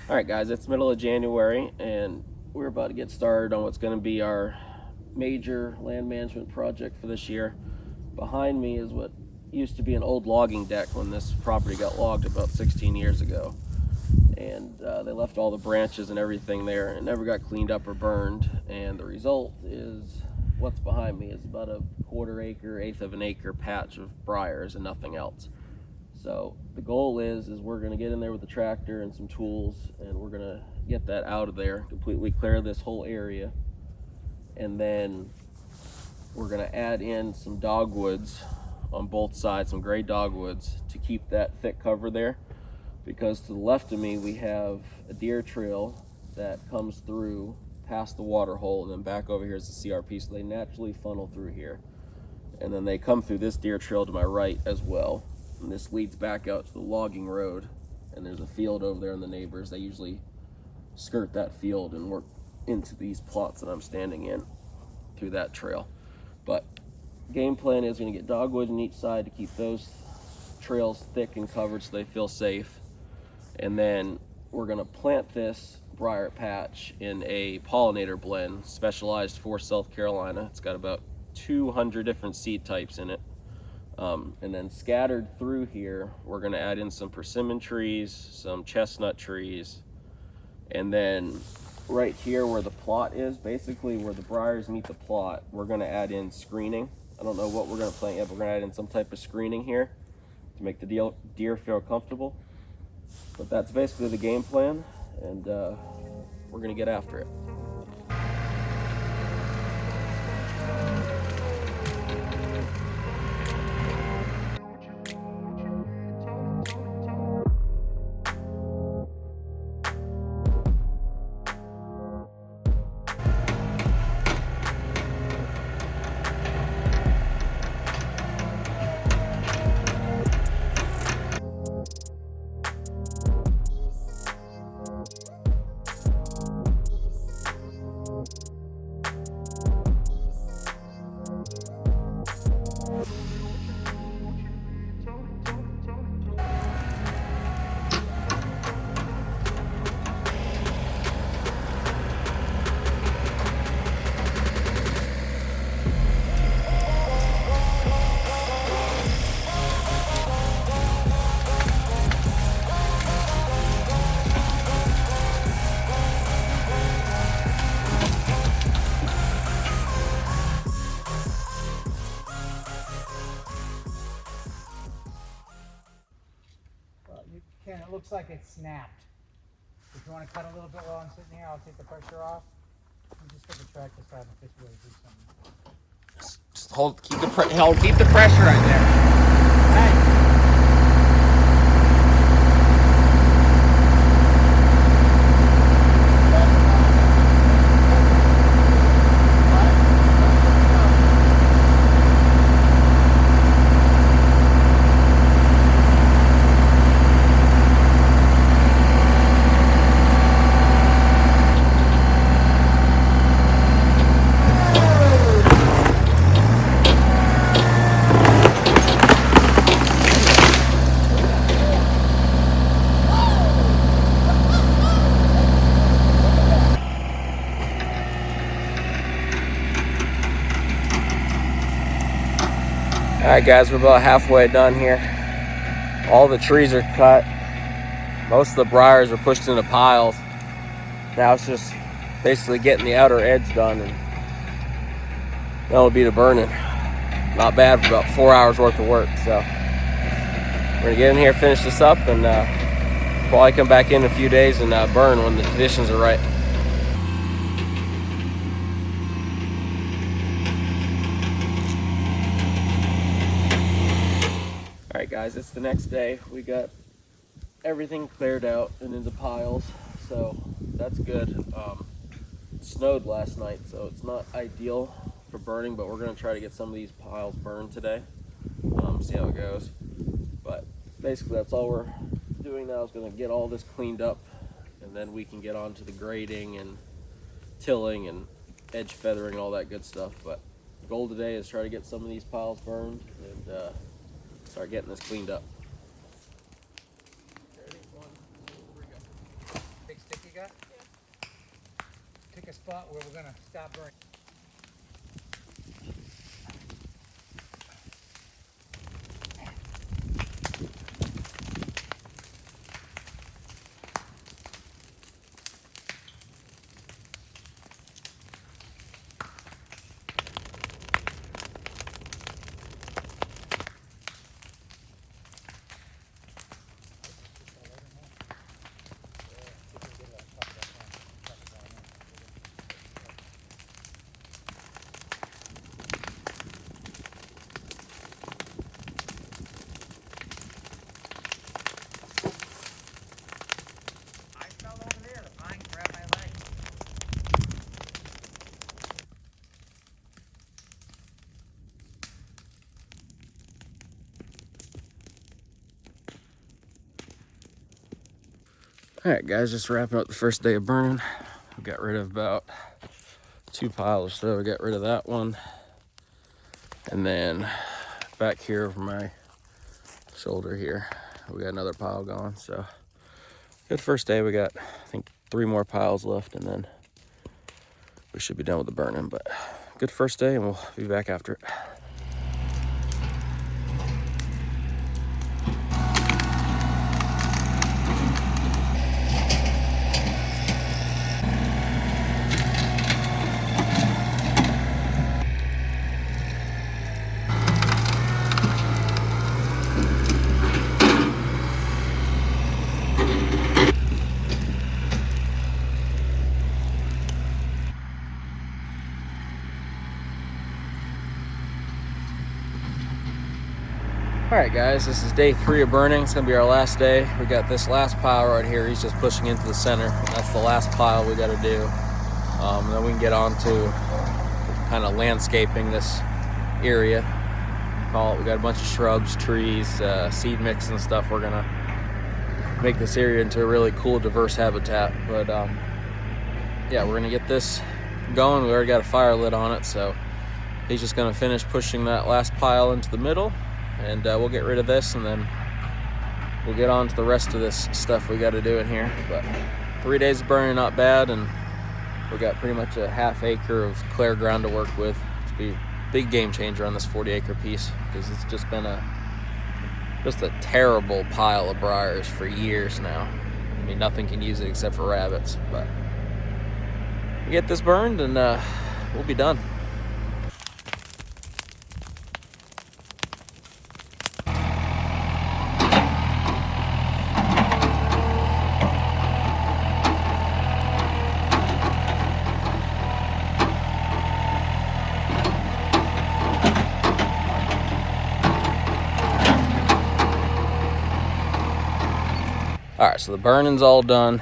All right, guys, it's middle of January, and we're about to get started on what's going to be our major land management project for this year. Behind me is what used to be an old logging deck when this property got logged about 16 years ago. And they left all the branches and everything there and never got cleaned up or burned. And the result is what's behind me is about a quarter acre, eighth of an acre patch of briars and nothing else. So the goal is we're going to get in there with the tractor and some tools, and we're going to get that out of there, completely clear this whole area, and then we're going to add in some dogwoods on both sides, some gray dogwoods, to keep that thick cover there, because to the left of me we have a deer trail that comes through past the water hole, and then back over here is the CRP, so they naturally funnel through here, and then they come through this deer trail to my right as well. And this leads back out to the logging road, and there's a field over there, and the neighbors, they usually skirt that field and work into these plots that I'm standing in through that trail. But game plan is going to get dogwood on each side to keep those trails thick and covered so they feel safe, and then we're going to plant this briar patch in a pollinator blend specialized for South Carolina. It's got about 200 different seed types in it. And then scattered through here, we're going to add in some persimmon trees, some chestnut trees, and then right here where the plot is, basically where the briars meet the plot, we're going to add in screening. I don't know what we're going to plant yet, but we're going to add in some type of screening here to make the deer feel comfortable. But that's basically the game plan, and we're going to get after it. It looks like it's snapped. If you want to cut a little bit while I'm sitting here, I'll take the pressure off. You just get the tractor side and fish really do something. Just hold, keep the pressure right there. Hey. Alright guys, we're about halfway done here. All the trees are cut. Most of the briars are pushed into piles. Now it's just basically getting the outer edge done, and that'll be the burning. Not bad for about 4 hours worth of work. So we're gonna get in here, finish this up, and probably come back in a few days and burn when the conditions are right. Alright guys, it's the next day. We got everything cleared out and into piles, so that's good. It snowed last night, so it's not ideal for burning, but we're going to try to get some of these piles burned today. See how it goes. But basically that's all we're doing now, is going to get all this cleaned up, and then we can get on to the grading and tilling and edge feathering and all that good stuff. But the goal today is try to get some of these piles burned and start getting this cleaned up. got? Yeah. Pick a spot where we're gonna stop burning. All right, guys, just wrapping up the first day of burning. We got rid of about 2 piles, so we got rid of that one. And then back here over my shoulder here, we got another pile going. So good first day. We got, I think, 3 more piles left, and then we should be done with the burning. But good first day, and we'll be back after it. All right, guys, this is day 3 of burning. It's gonna be our last day. We got this last pile right here. He's just pushing into the center. That's the last pile we got to do. And then we can get on to kind of landscaping this area. We got a bunch of shrubs, trees, seed mix and stuff. We're gonna make this area into a really cool, diverse habitat. But yeah, we're gonna get this going. We already got a fire lit on it, so he's just gonna finish pushing that last pile into the middle. And we'll get rid of this, and then we'll get on to the rest of this stuff we got to do in here. But 3 days of burning, not bad, and we got pretty much a ½ acre of clear ground to work with. It's be a big game changer on this 40-acre piece, because it's just been a terrible pile of briars for years now. I mean, nothing can use it except for rabbits. But we get this burned, and we'll be done. All right, so the burning's all done.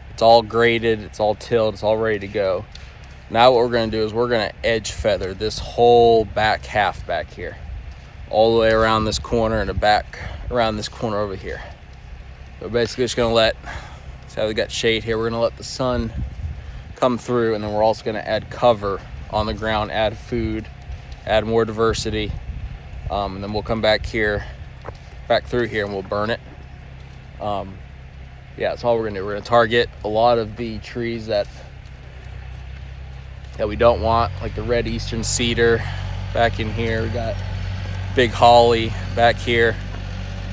It's all graded, it's all tilled, it's all ready to go. Now what we're gonna do is we're gonna edge feather this whole back half back here, all the way around this corner and the back around this corner over here. So basically just gonna see how we got shade here. We're gonna let the sun come through, and then we're also gonna add cover on the ground, add food, add more diversity. And then we'll come back through here, and we'll burn it. Yeah, that's all we're gonna do. We're gonna target a lot of the trees that we don't want, like the red eastern cedar back in here. We got big holly back here.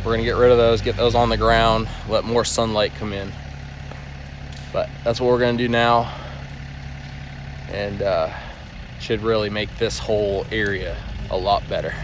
We're gonna get rid of those, get those on the ground, let more sunlight come in. But that's what we're gonna do now, and should really make this whole area a lot better.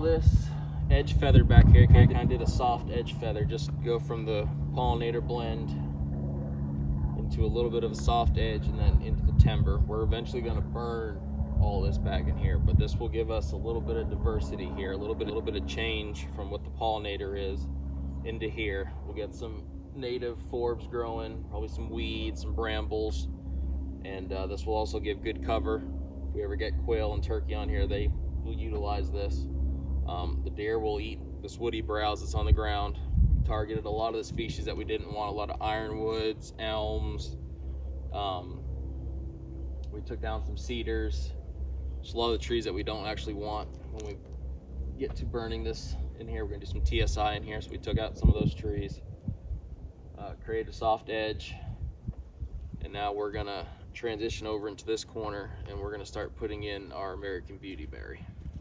all this edge feather back here. Okay, I kind of did a soft edge feather, just go from the pollinator blend into a little bit of a soft edge and then into the timber. We're eventually going to burn all this back in here, but this will give us a little bit of diversity here, a little bit of change from what the pollinator is into here. We'll get some native forbs growing, probably some weeds, some brambles, and this will also give good cover. If we ever get quail and turkey on here, they will utilize this. The deer will eat this woody browse that's on the ground. Targeted a lot of the species that we didn't want, a lot of ironwoods, elms. We took down some cedars, just a lot of the trees that we don't actually want when we get to burning this in here. We're gonna do some TSI in here, so we took out some of those trees, create a soft edge, and now we're gonna transition over into this corner and we're gonna start putting in our American Beautyberry.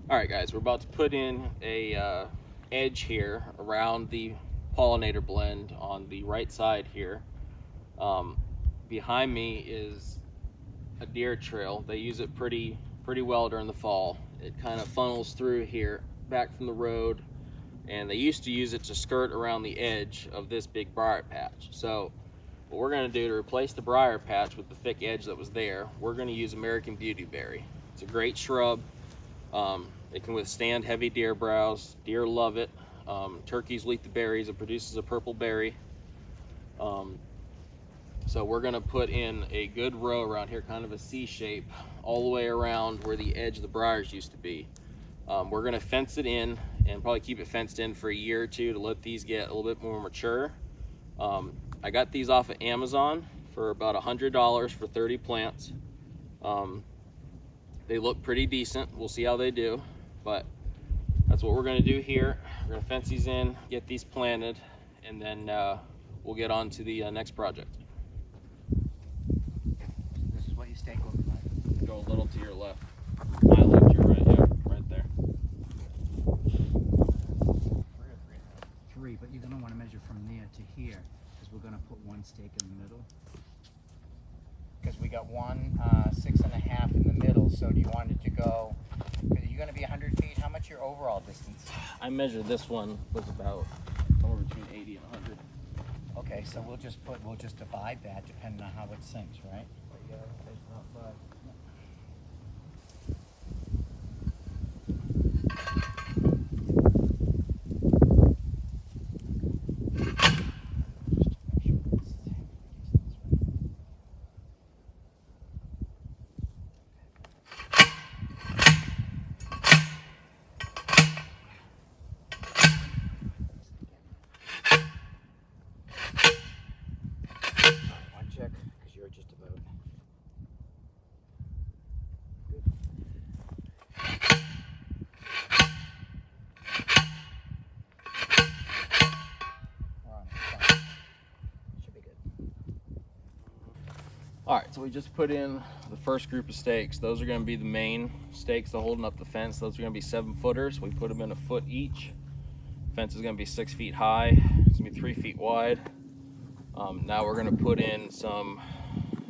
All right, guys, we're about to put in a edge here around the pollinator blend on the right side here. Behind me is a deer trail. They use it pretty well during the fall. It kind of funnels through here back from the road, and they used to use it to skirt around the edge of this big briar patch. So what we're going to do to replace the briar patch with the thick edge that was there, we're going to use American Beautyberry. It's a great shrub. It can withstand heavy deer browse. Deer love it. Turkeys will eat the berries. It produces a purple berry. So we're going to put in a good row around here, kind of a C shape, all the way around where the edge of the briars used to be. We're going to fence it in and probably keep it fenced in for a year or two to let these get a little bit more mature. I got these off of Amazon for about $100 for 30 plants. They look pretty decent. We'll see how they do, but that's what we're going to do here. We're going to fence these in, get these planted, and then we'll get on to the next project. This is what your stake looks like. Go a little to your left. My left, your right. Yeah, right there. 3, but you're going to want to measure from there to here, because we're going to put one stake in the middle. Because we got one 6.5 in the middle, so do you want it to go, are you going to be 100 feet? How much your overall distance? I measured this one was about somewhere between 80 and 100. Okay, so we'll just divide that depending on how it sinks, right? Yeah, it's not bad. Check, because you're just about good. Should be good. All right, so we just put in the first group of stakes. Those are going to be the main stakes that are holding up the fence. Those are going to be 7-footers. We put them in a foot each. The fence is going to be 6 feet high. It's going to be 3 feet wide. Now we're going to put in some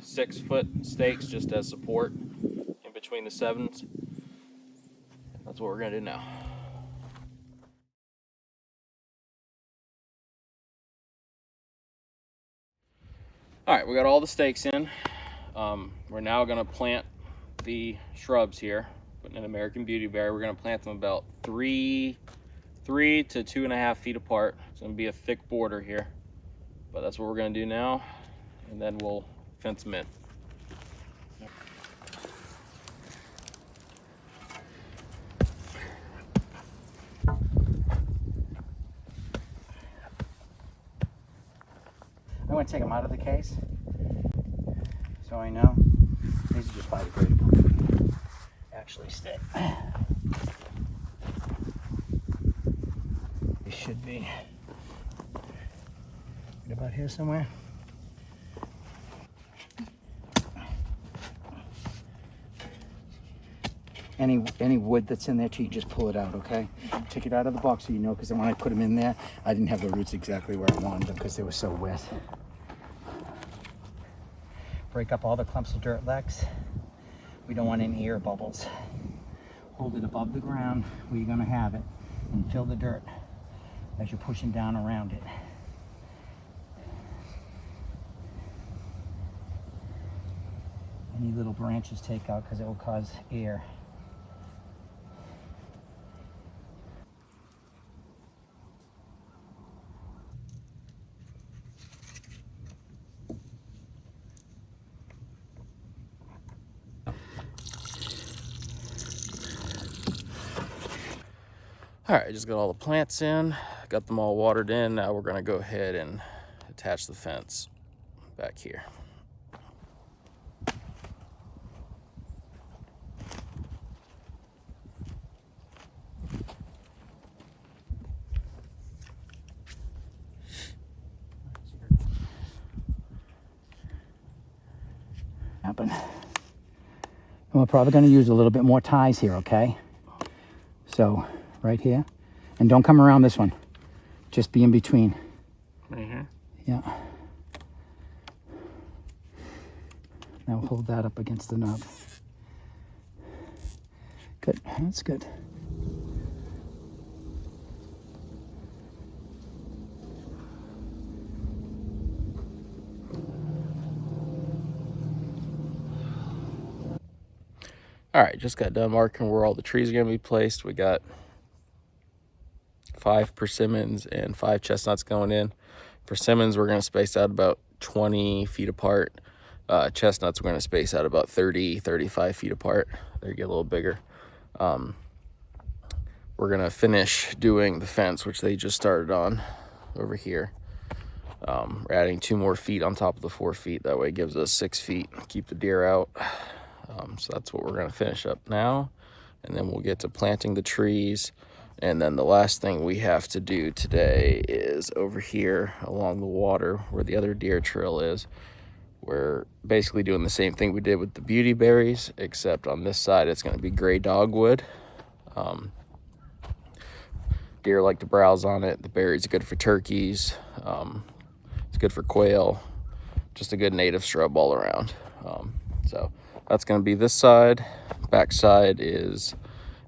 6-foot stakes just as support in between the 7s. That's what we're going to do now. All right, we got all the stakes in. We're now going to plant the shrubs here, putting in American Beautyberry. We're going to plant them about 3 to 2.5 feet apart. It's going to be a thick border here. But that's what we're going to do now, and then we'll fence them in. I want to take them out of the case, so I know. These are just biodegradable. Actually stay. They should be right about here somewhere. Any wood that's in there too, you just pull it out, okay? Take it out of the box so you know, because when I put them in there, I didn't have the roots exactly where I wanted them because they were so wet. Break up all the clumps of dirt lecks. We don't want any air bubbles. Hold it above the ground where you're gonna have it. and fill the dirt as you're pushing down around it. Any little branches take out because it will cause air. All right, just got all the plants in, got them all watered in. Now we're gonna go ahead and attach the fence back here. Happen. We're probably going to use a little bit more ties here, okay? So, right here. And don't come around this one. Just be in between. Right here? Yeah. Now hold that up against the nub. Good, that's good. All right, just got done marking where all the trees are gonna be placed. We got 5 persimmons and 5 chestnuts going in. Persimmons we're gonna space out about 20 feet apart. Chestnuts we're gonna space out about 35 feet apart. They get a little bigger. We're gonna finish doing the fence, which they just started on over here. We're adding 2 more feet on top of the 4 feet. That way it gives us 6 feet, keep the deer out. So that's what we're gonna finish up now. And then we'll get to planting the trees. And then the last thing we have to do today is over here along the water where the other deer trail is. We're basically doing the same thing we did with the beauty berries, except on this side it's gonna be gray dogwood. Deer like to browse on it. The berries are good for turkeys. It's good for quail. Just a good native shrub all around. So that's gonna be this side. Back side is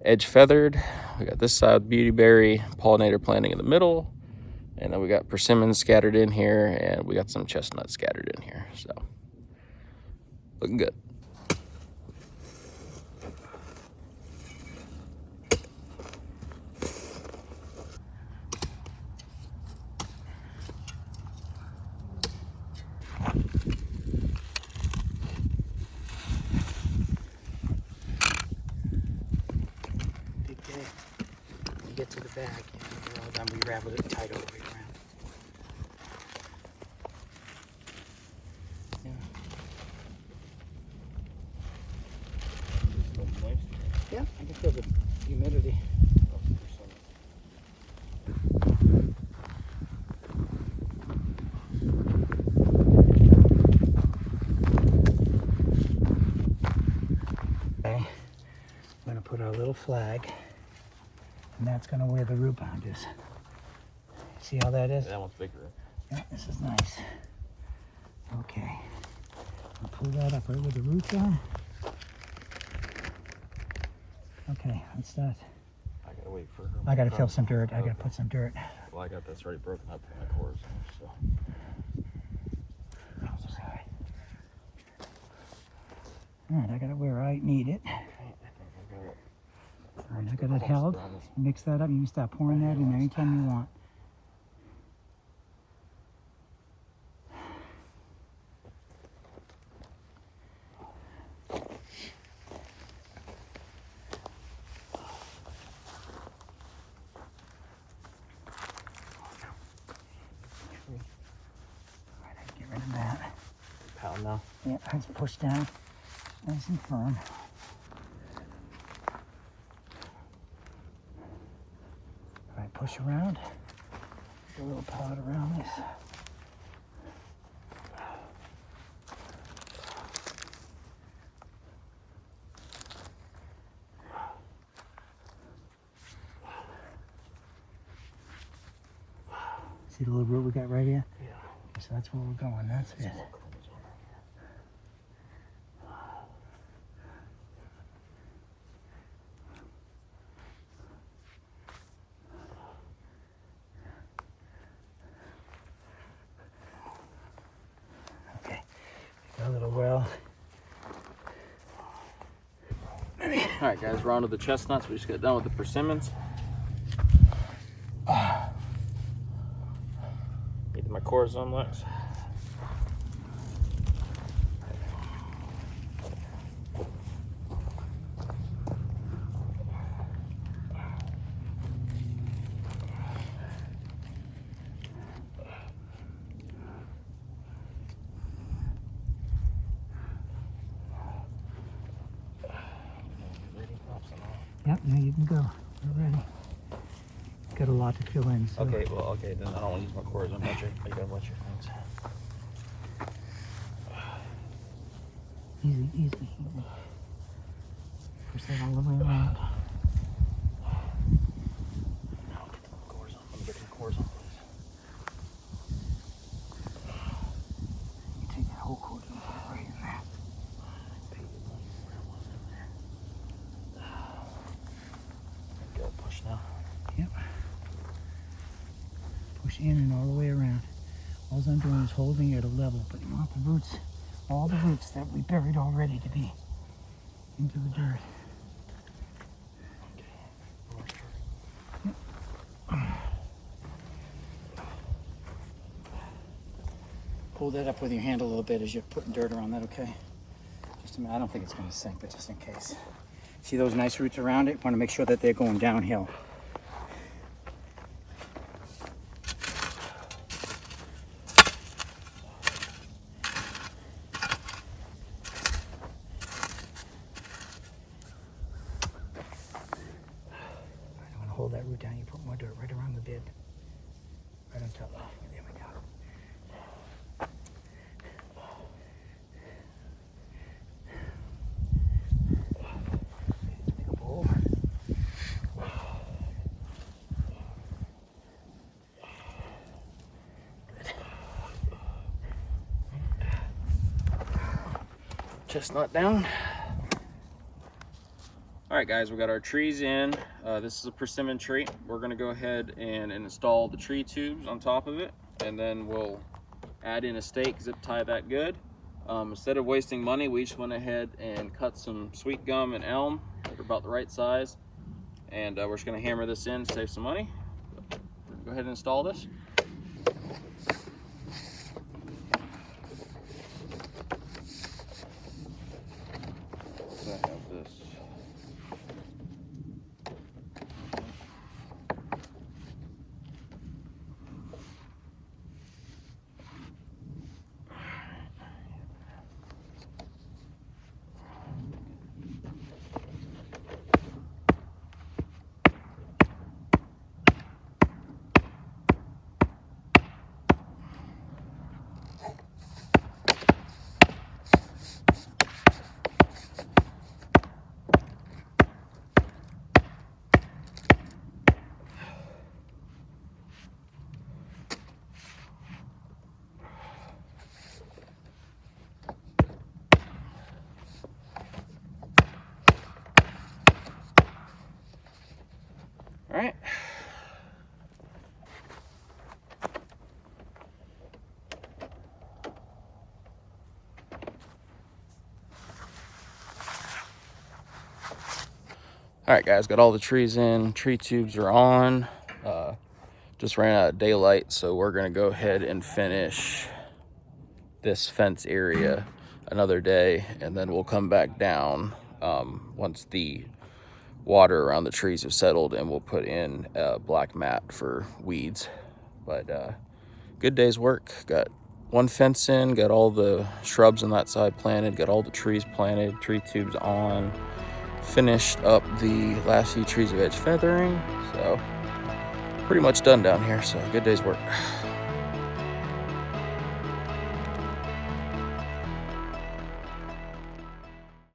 edge feathered. We got this side with beautyberry, pollinator planting in the middle, and then we got persimmons scattered in here, and we got some chestnuts scattered in here. So looking good. Get to the bag, and then we ravel it tight all the way around. Yeah, I can feel the humidity. Okay, I'm gonna put our little flag. And that's gonna where the root bound is. See how that is? That one's bigger. Yeah, this is nice. Okay. I'll pull that up right where the roots are. Okay, let's start. I gotta wait for her. I gotta fill some dirt. I gotta put some dirt. Well, I got this already broken up for my cores. So. Alright, I got it where I need it. Alright, I got it held. Mix that up. You can start pouring that in anytime you want. Alright, I can get rid of that. Pound now. Yeah, let's push down. Nice and firm. Alright, push around. Get a little pot around this. See the little root we got right here? Yeah. So that's where we're going. That's it. Alright guys, we're on to the chestnuts. We just got done with the persimmons. Need my cortisone Lex. Yep, now you can go. We're ready. Got a lot to fill in. So. Okay, well, okay, then I don't want to use my cortisone. You gotta watch your things. Easy, easy, easy. Push that all the way around. Now get some cortisone. Let me get some cortisone, please. You take that whole cord and put it right in there. Go push now. Yep. Push in and all the way around. All I'm doing is holding it at a level, but you want the roots, all the roots that we buried already to be into the dirt. Yep. Hold that up with your hand a little bit as you're putting dirt around that, okay? Just a minute. I don't think it's going to sink, but just in case. See those nice roots around it? Want to make sure that they're going downhill. Hold that root down, you put more dirt right around the bib. Right on top. There we go. Make a bowl. Chestnut down. All right guys, we got our trees in. This is a persimmon tree. We're gonna go ahead and install the tree tubes on top of it, and then we'll add in a stake, zip tie that good. Instead of wasting money, we just went ahead and cut some sweet gum and elm that are about the right size, and we're just gonna hammer this in, save some money. We're gonna go ahead and install this. So I have this. All right. All right, guys, got all the trees in. Tree tubes are on. Just ran out of daylight, so we're gonna go ahead and finish this fence area another day, and then we'll come back down once the water around the trees have settled, and we'll put in a black mat for weeds. But good day's work. Got one fence in, got all the shrubs on that side planted, got all the trees planted, tree tubes on, finished up the last few trees of edge feathering, so pretty much done down here. So good day's work.